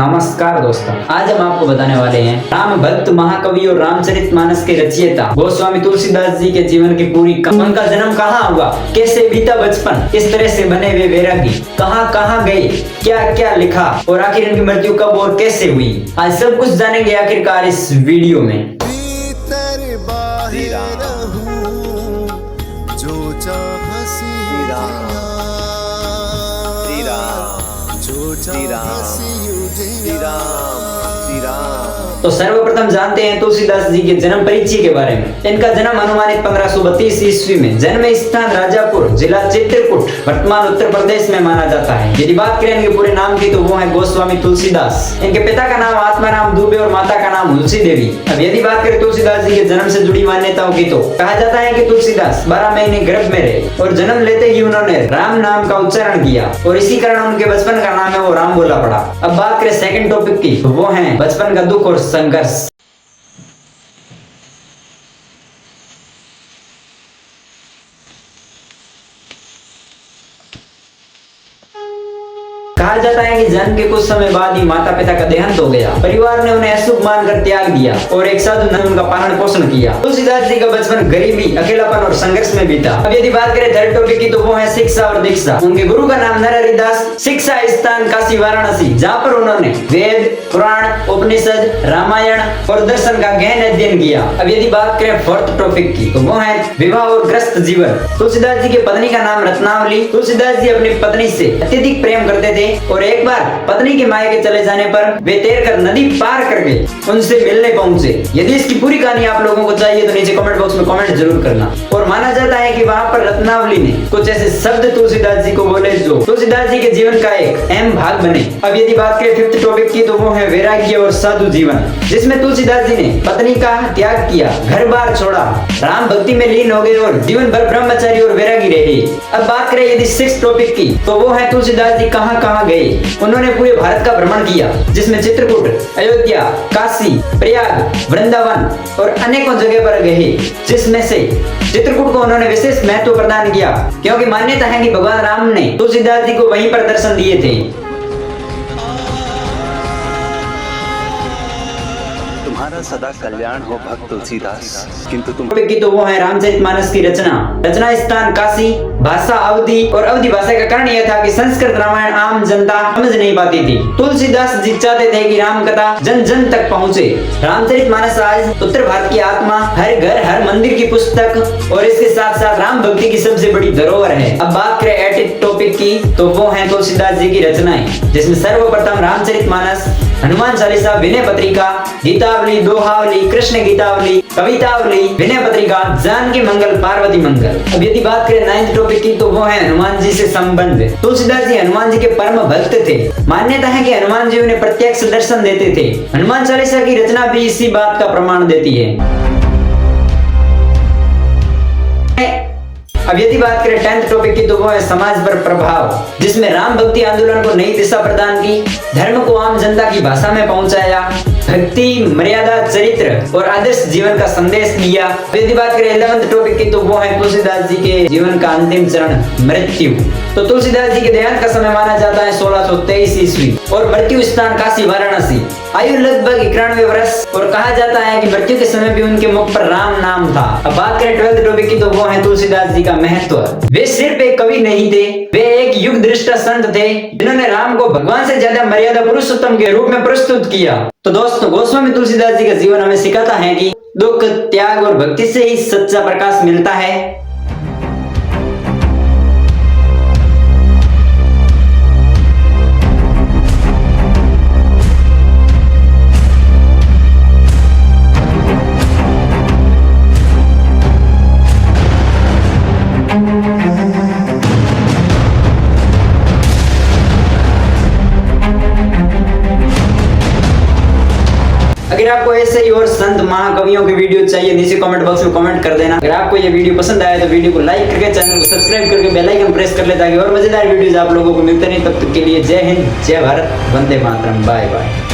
नमस्कार दोस्तों, आज हम आपको बताने वाले हैं राम भक्त महाकवि और रामचरितमानस के रचयिता गोस्वामी तुलसीदास जी के जीवन की पूरी उनका जन्म कहाँ हुआ, कैसे बीता बचपन, किस तरह से बने वे वैरागी, कहाँ कहाँ गए, क्या क्या लिखा और आखिर इनकी मृत्यु कब और कैसे हुई, आज सब कुछ जानेंगे आखिरकार इस वीडियो में। तो सर्वप्रथम जानते हैं तुलसीदास जी के जन्म परिचय के बारे में। इनका जन्म अनुमानित 1532 ईस्वी में, जन्म स्थान राजापुर, जिला चित्रकूट, वर्तमान उत्तर प्रदेश में माना जाता है। यदि बात करें इनके पूरे नाम की तो वो है गोस्वामी तुलसीदास। इनके पिता का नाम आत्माराम दुबे और माता का नाम तुलसी देवी। अब यदि बात करें तुलसीदास जी के जन्म से जुड़ी मान्यताओं की तो कहा जाता है कि तुलसीदास 12 महीने गर्भ में रहे और जन्म लेते ही उन्होंने राम नाम का उच्चारण किया और इसी कारण उनके बचपन का नाम है वो राम बोला पड़ा। अब बात करें सेकंड टॉपिक की तो वो है बचपन का दुख और संघर्ष। कहा जाता है कि जन्म के कुछ समय बाद ही माता पिता का देहांत हो गया। परिवार ने उन्हें अशुभ मानकर त्याग दिया और एक साधु ने उनका पालन पोषण किया। तुलसीदास जी का बचपन गरीबी, अकेलापन और संघर्ष में बीता। अब यदि बात करें थर्ड टॉपिक की तो वो है शिक्षा और दीक्षा। उनके गुरु का नाम नरहरिदास, शिक्षा स्थान काशी वाराणसी, जहाँ पर उन्होंने वेद, पुराण, उपनिषद, रामायण और दर्शन का गहन अध्ययन किया। अब यदि बात करें फोर्थ टॉपिक की तो वो है विवाह और ग्रस्त जीवन। तुलसीदास जी की पत्नी का नाम रत्नावली। तुलसीदास जी अपनी पत्नी से अत्यधिक प्रेम करते थे और एक बार पत्नी के मायके चले जाने पर वे तैरकर नदी पार करके उनसे मिलने पहुंचे। यदि इसकी पूरी कहानी आप लोगों को चाहिए तो नीचे कमेंट बॉक्स में कमेंट जरूर करना। और माना जाता है कि वहां पर रत्नावली ने कुछ ऐसे शब्द तुलसीदास जी को बोले जो तुलसीदास जी के जीवन का एक अहम भाग बने। अब यदि बात करें फिफ्थ टॉपिक की तो वो है वैराग्य और साधु जीवन, जिसमें तुलसीदास जी ने पत्नी का त्याग किया, घर बार छोड़ा, राम भक्ति में लीन हो गए और जीवन भर ब्रह्मचारी और वैरागी रहे। अब बात करें यदि सिक्स्थ टॉपिक की तो वो है तुलसीदास जी कहाँ कहाँ गए। उन्होंने पूरे भारत का भ्रमण किया, जिसमें चित्रकूट, अयोध्या, काशी, प्रयाग, वृंदावन और अनेकों जगह पर गए, जिसमें से चित्रकूट को उन्होंने विशेष महत्व प्रदान किया क्योंकि मान्यता है कि भगवान राम ने तुलसीदास जी को वहीं पर दर्शन दिए थे। तुम्हारा सदा कल्याण हो भक्त तुलसीदास। किंतु तुम तो वो है रामचरितमानस की रचना स्थान काशी, भाषा अवधी और अवधी भाषा का कारण यह था कि संस्कृत रामायण आम जनता समझ नहीं पाती थी। तुलसीदास जी चाहते थे कि राम कथा जन जन तक पहुँचे। रामचरितमानस आज उत्तर भारत की आत्मा, हर घर हर मंदिर की पुस्तक और इसके साथ साथ राम भक्ति की सबसे बड़ी धरोहर है। अब बात करें एट टॉपिक की तो वो है तुलसीदास जी की रचनाएं, जिसमें सर्वप्रथम रामचरितमानस, हनुमान चालीसा, विनय पत्रिका, गीतावली, दोहावली, कृष्ण गीतावली, कवितावली, विनय पत्रिका, जानकी मंगल, पार्वती मंगल। अब यदि बात करें नाइन्थ टॉपिक की तो वो है हनुमान जी से संबंध। तुलसीदास जी हनुमान जी के परम भक्त थे। मान्यता है कि हनुमान जी उन्हें प्रत्यक्ष दर्शन देते थे। हनुमान चालीसा की रचना भी इसी बात का प्रमाण देती है। अब यदि बात करें 10th टॉपिक की तो वो है समाज पर प्रभाव, जिसमें राम भक्ति आंदोलन को नई दिशा प्रदान की, धर्म को आम जनता की भाषा में पहुंचाया, भक्ति, मर्यादा, चरित्र और आदर्श जीवन का संदेश दिया। यदि बात करें 11th टॉपिक की तो वो है तुलसीदास जी के जीवन का अंतिम चरण, मृत्यु। तो तुलसीदास जी के देहांत का समय माना जाता है 1623 ईस्वी और मृत्यु स्थान काशी वाराणसी। आयु लगभग 91 वर्ष और कहा जाता है कि मृत्यु के समय भी उनके मुख पर राम नाम था। अब बात करें 12th टॉपिक की तो वो है तुलसीदास जी का महत्व। वे सिर्फ एक कवि नहीं थे, वे एक युग दृष्टा संत थे जिन्होंने राम को भगवान से ज्यादा मर्यादा पुरुषोत्तम के रूप में प्रस्तुत किया। तो दोस्तों, गोस्वामी तुलसीदास जी का जीवन हमें सिखाता है कि दुख, त्याग और भक्ति से ही सच्चा प्रकाश मिलता है। अगर आपको ऐसे ही और संत महाकवियों की वीडियो चाहिए नीचे कमेंट बॉक्स में कमेंट कर देना। अगर आपको ये वीडियो पसंद आया तो वीडियो को लाइक करके चैनल को सब्सक्राइब करके बेल आइकन प्रेस कर ले ताकि और मजेदार वीडियोस आप लोगों को मिलते रहें। तब तक के लिए जय हिंद, जय भारत, वंदे मातरम, बाय बाय।